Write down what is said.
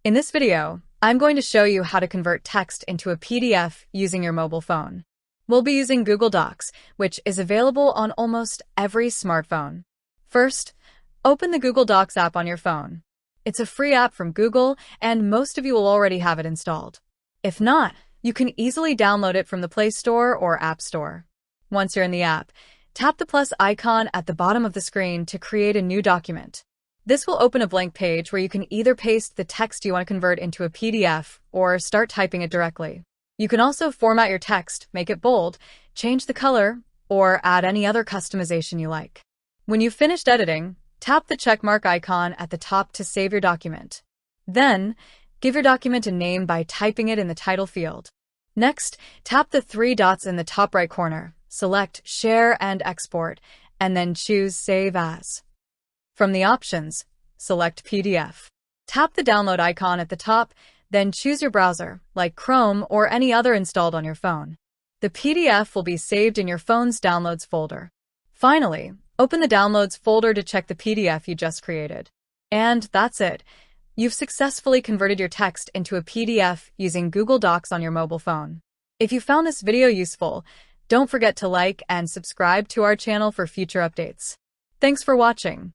In this video, I'm going to show you how to convert text into a PDF using your mobile phone. We'll be using Google Docs, which is available on almost every smartphone. First, open the Google Docs app on your phone. It's a free app from Google, and most of you will already have it installed. If not, you can easily download it from the Play Store or App Store. Once you're in the app, tap the plus icon at the bottom of the screen to create a new document. This will open a blank page where you can either paste the text you want to convert into a PDF or start typing it directly. You can also format your text, make it bold, change the color, or add any other customization you like. When you've finished editing, tap the checkmark icon at the top to save your document. Then, give your document a name by typing it in the title field. Next, tap the three dots in the top right corner, select Share and Export, and then choose Save As. From the options, select PDF. Tap the download icon at the top, then choose your browser, like Chrome or any other installed on your phone. The PDF will be saved in your phone's Downloads folder. Finally, open the Downloads folder to check the PDF you just created. And that's it. You've successfully converted your text into a PDF using Google Docs on your mobile phone. If you found this video useful, don't forget to like and subscribe to our channel for future updates. Thanks for watching.